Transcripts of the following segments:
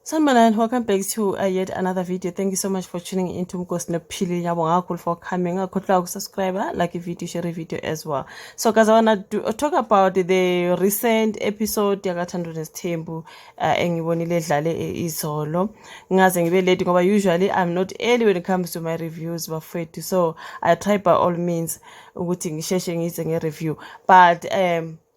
Sanmalan, welcome back to yet another video. Thank you so much for tuning into Mkos Nepili. Nyabonga for coming. I could like subscriber, like a video, share a video as well. So, guys, I wanna talk about the recent episode. Yagathandwa Tembu, engibonile dlale izolo. Ngaze ngibe late ngoba usually I'm not early when it comes to my reviews bafethu. So I try by all means ukuthi ngisheshe ngize nge-review. But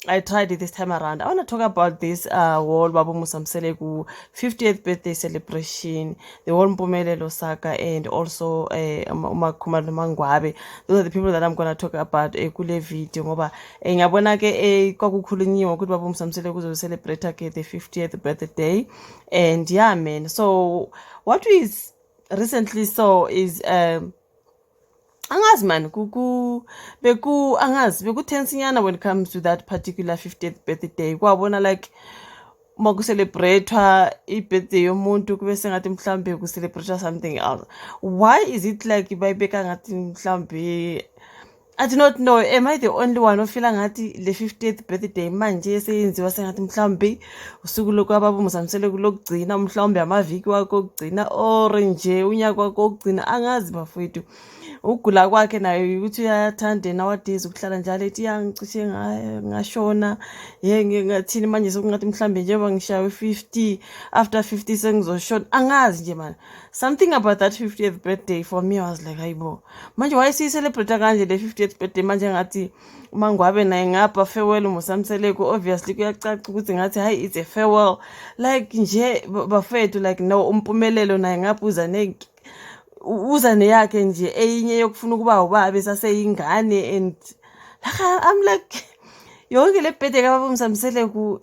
I tried it this time around. I want to talk about this whole Babu Musamseleku 50th birthday celebration, the whole Mpumelelo saga, and also Umakhumalo Mangwabe. Those are the people that I'm going to talk about kule video ngoba ngiyabona ke kwakukhulunyiwe ukuthi Babu Musamseleku uzo celebrate ke the 50th birthday. And yeah, man. So what we recently saw is angazi man beku tensinyana when it comes to that particular 50th birthday. Kwabona like maku celebratewa i-birthday yomuntu kube sengathi mhlambe ku celebrate something else. Why is it like bayibeka ngathi mhlambe I do not know, am I the only one ofila ngathi le 50th birthday manje seyenziwa sengathi mhlambe usuku lokwababu Musamsele kulokugcina mhlambe amaviki wakho okugcina or nje unyaka wakho okugcina angazi bafowethu. Ugula kwakhe nayo ukuthi uyathanda nowadays ukuhlala njalo ethi yangicishe ngashona ngathini manje sokungathi mhlambe njengoba ngishawe 50 after 50 sengizoshona angazi nje man. Something about that 50th birthday for me I was like hayibo manje why celebrate kanje le 50th birthday manje ngathi Mangwabe naye ngapha farewell Musamseleku obviously kuyacaca ukuthi ngathi hi it's a farewell like nje bafethu like no Umpumelelo naye ngapha uza neyakhe nje eyinye yokufuna ukuba ubabe saseyingane and I'm like yonke le birthday kaBaba Musamseleku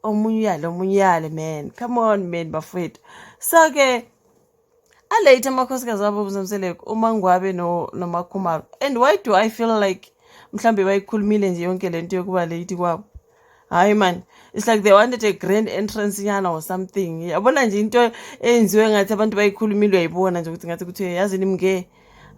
omunye man, come on man bafethu. So ke later amakhosikazi wabo Musamseleku uMangwabe noMakhumalo. And why do I feel like mhlambe bayikhulumile nje yonke lento yokuba late kwabo? Hayi man, it's like they wanted a grand entrance yana or something. Yabona nje into enziwe ngathi abantu bayikhulumile uyayibona nje ukuthi ngathi kuthiwe yazi nimnge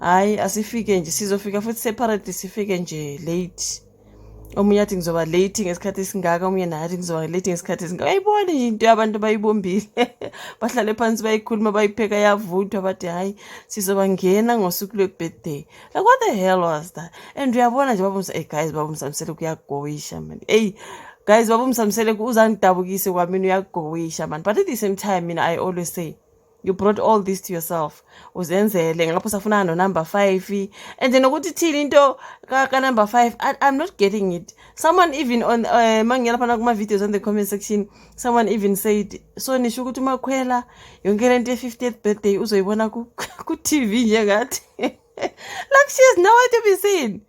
hayi asifike nje sizofika futhi separate sifike nje late. Omunye athi ngizoba late ngesikhathi esingaka, omunye naye athi ngizoba late ngesikhathi esingaka. Uyayibona nje into yabantu bayibombile. Bahlale phansi bayikhuluma bayipheka yavuthwa bathi hayi sizoba ngena ngosuku lwebirthday. Like what the hell was that? And uyabona nje guys Babu Musamseleku kuyagoisha man. Guys, Babu Musamseleku uzangidabukise kwami uyagoisha man. But at the same time, I always say, you brought all this to yourself. Uzenzele ngapho safuna no number 5 and then ukuthi thini into ka number 5 I'm not getting it. Someone even on mangiyela phana kuma videos on the comment section, someone even said so nisho ukuthi uMakhwela yonke lento ye-50th birthday uzoyibona ku TV nje ngathi like she is nowhere to be seen.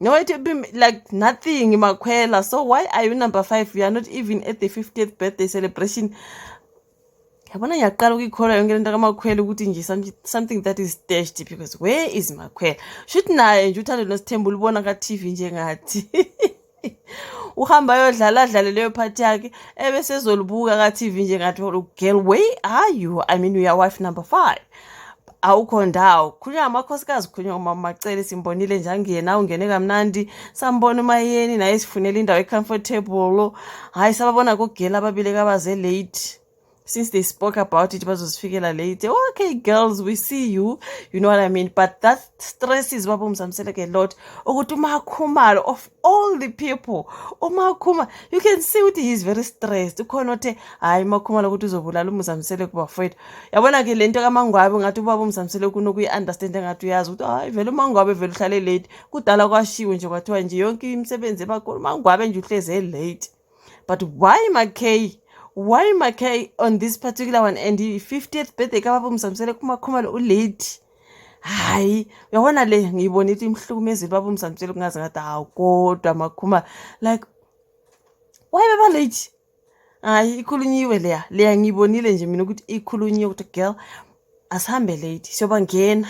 No, it would be like nothing, Makhwela. So why are you number 5? We are not even at the 50th birthday celebration. Yabona yaqala ukukhola yonke lento kaMakhwela ukuthi nje something that is dashed because where is Makhwela? Should naye nje uthando noSithembu ulibona ka TV nje ngathi. Uhamba yodlala leyo party yakhe ebese ezolibuka ka TV nje ngathi girl where are you? I mean we are wife number 5. Awukho ndawo khulunywa amakhosikazi khulunywa umamacele simbonile nje angena ungene kamnandi sambona umayeni naye sifunela indawo comfortable hayi sababona kogela ababili kabaze late since they spoke about it bazosifikela late. Okay girls, we see you, you know what I mean, but that stresses Babu Musamseleku a lot ukuthi uMakhumalo of all the people uMakhuma you can see ukuthi he's very stressed ukhona othe hayi Makhumalo ukuthi uzobulala uMusamseleku bafowethu. Yabona ke lento kaMangwabe ngathi uBaba Musamseleku unokuyi-understand ngathi uyazi ukuthi hayi vele uMangwabe vele uhlale late kudala kwashiwe nje kwathiwa nje yonke imisebenzi ebakhona uMangwabe nje uhleze late. But why Mackay on this particular one and the 50th birthday kaBaba Musamseleku uMakhumalo ulate? Hayi uyabona le ngiyibona ithi imhlukumezile Baba Musamseleku ngazi ngathi hawu kodwa Makhuma like why baba late? Hayi ikhulunyiwe leya ngibonile nje mina ukuthi ikhulunyiwe ukuthi girl asihambe late siyoba ngena.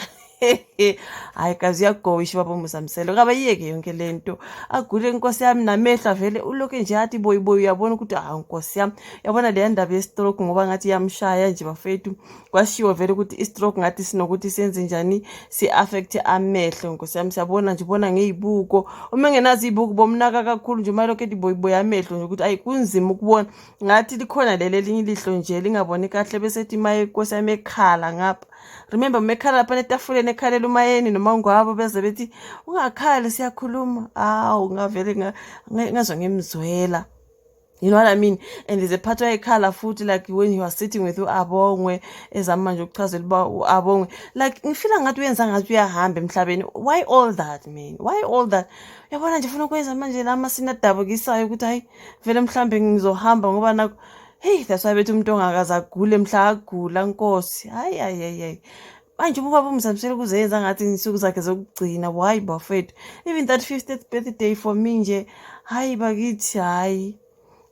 hayi kazi uyagowisha baba uMzamsele kaba yiyeke yonke lento agule inkosi yami namehla vele ulokhu nje athi boy uyabona ukuthi nkosi yami yabona le ndaba ye-stroke ngoba ngathi yamshaya nje bafethu kwashiwo vele ukuthi i-stroke ngathi sinokuthi senze njani si-affect amehlo nkosi yami siyabona nje ubona ngey'buko uma ngenazi iy'buko bomnaka kakhulu nje malokhu ethi boy amehlo nje ukuthi ayi kunzima ukubona ngathi likhona leli elinye ilihlo nje lingaboni kahle bese ethi maye inkosi yami ekhala ngapha remember mekhala lapha netafuleni ekhalela umayeni noma ngwabo beze bethi ungakhali siyakhuluma awu ngavele ngazwa ngimzwela. You know what I mean? And there's a part where I call futhi like when you are sitting with uAbongwe ezama nje ukuchazela uba uAbongwe like ngifila ngathi uyenza ngathi uyahamba emhlabeni. Why all that man? Why all that? Uyabona nje ufuna ukwenza manje lama sinadabukisayo ukuthi hayi vele mhlambe ngizohamba ngoba nakho hey that's why bethi umuntu ongakaza agule mhla agula nkosi. Hayi manje ubaba uMzamsele kuzenza ngathi insuku zakhe zokugcina why bafethu even that 50th birthday for me nje hayi bakithi hayi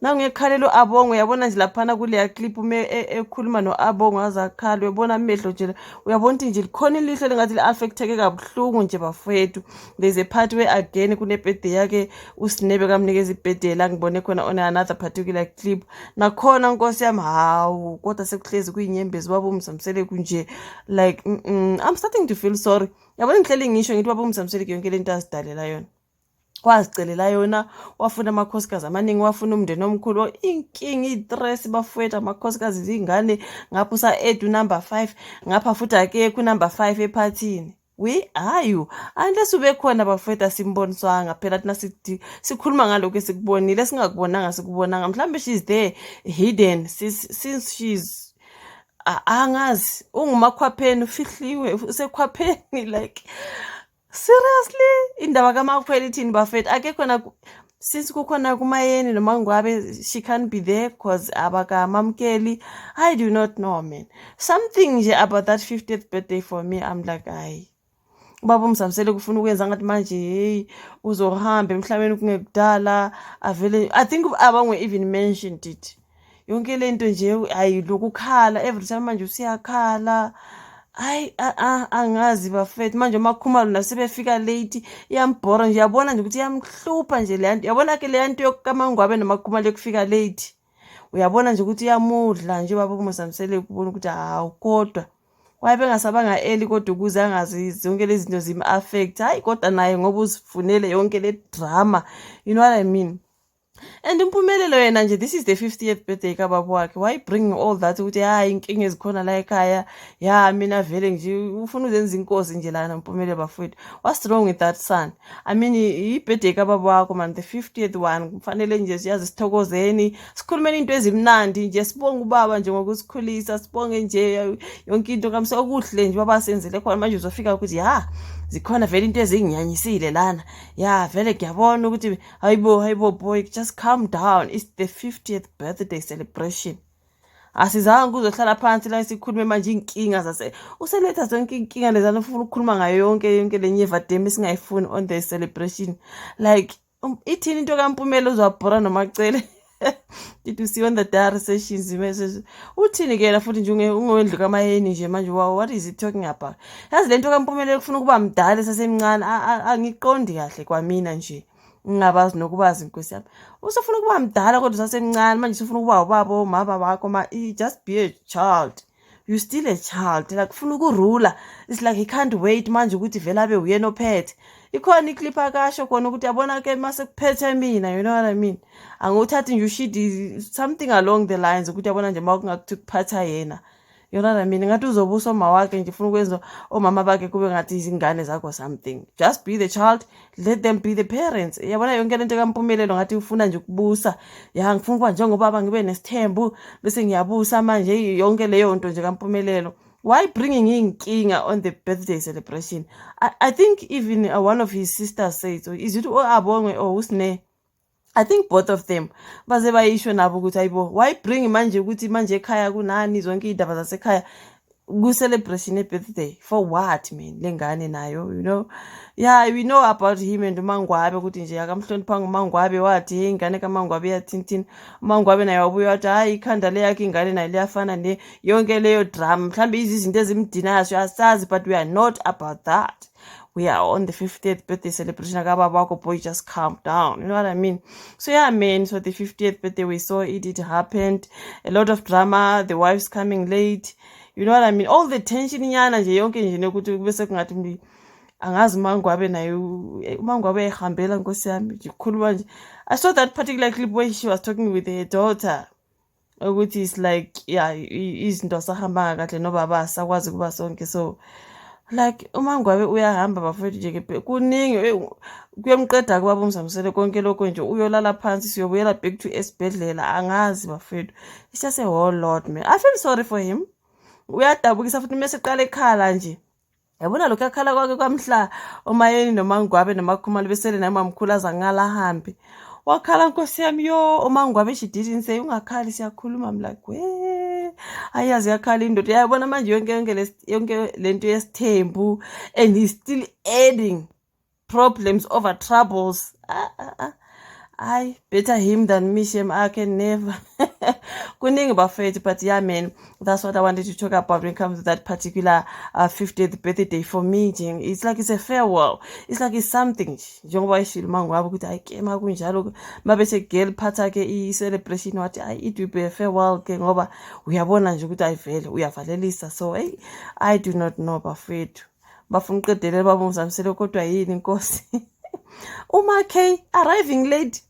na ngekhalela uAbongwe uyabona nje laphana kuleya clip ekhuluma noAbongwe azakhala uyabona amehlo nje uyabona ukuthi nje likhona ilihlo lengathi li-affecteke kabuhlungu nje bafethu. There's a part where again kune-birthday yakhe uSinebe kamnikeza ibirthday la ngibone khona on another particular clip nakhona nkosi yami hawu kodwa sekuhlezi kuyinyembezi baba uMzamsele kunje like I'm starting to feel sorry. Yabona ngihleli ngisho ngithi baba uMzamsele yonke lento azidalela yona wazicelela yona wafuna amakhosikazi amaningi wafuna umndeni omkhulu inkinga istress bafowethu amakhosikazi izingane ngapha usa-8 number 5 ngapha futhi akekho number 5 ephathini hayu unless ube khona bafowethu asimboniswanga phela thina sikhuluma ngalokho esikubonile singakubonanga sikubonanga mhlawumbe she's there hidden since she's angazi ungumakhwapheni ufihliwe usekhwapheni like seriously indaba kamakhwela ithini bafethu akekho na since kukhona kumayeni noma ngwabe she can't be there cause abakamamkeli. I do not know man something nje about that 50th birthday for me. I'm like hayi ubaba uMzamsele kufuna ukwenza ngathi manje hey uzohamba emhlabeni kungekudala avele I think Abongwe even mentioned it yonke lento nje hayi lokukhala every time manje usiyakhala hayi angazi bafethu manje uMakhumalo nasebefika late iyambhora nje yabona nje ukuthi iyamhlupha nje le nto yabona ke le nto yokamangwabe noMakhumalo ekufika late uyabona nje ukuthi iyamudla nje baba uMzamsele kubona ukuthi hawu kodwa waye bengasabanga eli kodwa ukuze angazi zonke lezi zinto zim-affect hayi kodwa naye ngoba uzifunele yonke le drama you know what I mean. And impumelelo yena nje this is the 50th birthday kababa wakhe why bring all that ukuthi hayi inkinga ezikhona la ekhaya ya mina vele nje ufuna uzenza inkosi nje lana Mpumelelo bafowethu what's wrong with that son? I mean i-birthday kababa wakho man the 50th one kufanele nje siyazi sithokozeni sikhulumeni into ezimnandi nje sibonge ubaba nje ngokusikhulisa sibonge nje yonke into kamse okuhle nje baba senzele khona manje uzofika ukuthi zikhona vele into ezinginyanyisile lana vele ngiyabona ukuthi hayibo boy just calm down it's the 50th birthday celebration asizange kuzohlala phansi la sikhulume manje inkinga zase useletha zonke inkinga lezana ufuna ukukhuluma ngayo yonke lenye evademi singayifuni on the celebration like ithini into kaMpumelo uzwabhora nomacele did you see on the diary sessions message uthini ke la futhi nje ungowendlu kamayeni nje manje what is he talking about yazi lento kaMpumelo ukufuna kuba mdala sesemncane angiqondi kahle kwamina nje ngingabazi nokubazi inkosi yami usufuna kuba mdala kodwa sasemncane manje usufuna kuba ubaba omama bakho just be a child you still a child like ufuna ukurula it's like he can't wait manje ukuthi vele abe uyena ophethe ikhona iclip akasho khona ukuthi yabona ke mase kuphethe mina you know what I mean anguthathi nje ushidi something along the lines ukuthi yabona nje makungakuthi kuphatha yena you know what I mean ngathi uzobusa oma wakhe nje ufuna ukwenza omama bakhe kube ngathi izingane zakho something just be the child let them be the parents yabona yonke lento kaMpumelelo ngathi ufuna nje ukubusa ngifuna kuba njengobaba ngibe nesithembu bese ngiyabusa manje yonke leyo nto nje kaMpumelelo. Why bringing inkinga on the birthday celebration? I think even one of his sisters said so is it Abongwe or Usne I think both of them baze bayisho nabo ukuthi hayibo why bring manje ukuthi manje ekhaya kunani zonke indaba zasekhaya ku-celebration ye-birthday for what man lengane nayo, you know. Yeah, we know about him and uMangwabe ukuthi nje akamhloniphanga uMangwabe, wathi hey ingane kaMangwabe yathintini. uMangwabe naye wabuya wathi hayi ikhanda leyakhe ingane nayo liyafana ne yonke leyo drama, mhlawumbe izinto ezimdinayo siyasazi, but we are not about that. We are on the 50th birthday celebration. Akababa boy, just calm down. You know what I mean? So yeah, man. So the 50th birthday, we saw it. It happened. A lot of drama. The wife's coming late. You know what I mean? All the tension nyana nje yonke nje nokuthi bese kungathi mli angazi uMangwabe naye uMangwabe ehambela Nkosi yami nje khuluma nje. I saw that particular clip where she was talking with her daughter. Ukuthi is like yeah, izinto sahamba kahle nobaba sakwazi kuba sonke. So like uMangwabe uyahamba bafethu nje ke kuningi kuyemqeda kubaba uMzamsele konke lokho nje uyolala phansi siyobuyela back to esibhedlela angazi bafethu. It's just a whole lot man. I feel sorry for him. Uyadabukisa futhi mase eqala ekhala nje. Yabona lokho akhala kwakhe kwamhla omayeni noMangwabe noMakhumalo besele namamkhulu azangala hambe. Wakhala Nkosi yami yo uMangwabe she didn't say ungakhali siyakhuluma. I'm like we ayazi yakhala indoda. Yabona manje yonke lento yesithembu and he's still adding problems over troubles. I better him than me, Shem. I can never. Kuningi bafethu, but yeah, man, that's what I wanted to talk about when it comes to that particular 50th birthday for me. It's like it's a farewell. It's like it's something. Njengoba ishilo Mangwabe ukuthi ayikema kunjalo mabese girl phatha ke i-celebration wathi it will be a farewell ke ngoba uyabona nje ukuthi ayivele uyavalelisa. So hey, I do not know bafethu. Bafuna uqedelela baba uMzamsele kodwa yini Nkosi. uMakhe arriving late.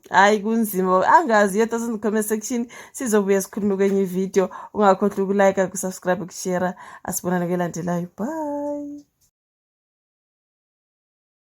Hayi kunzima angazi yethu in the comment section sizobuya sikhulume kwenye video. Ungakhohlwa ukulike, ukusubscribe, ukushare. Asibonane kwelandelayo. Bye.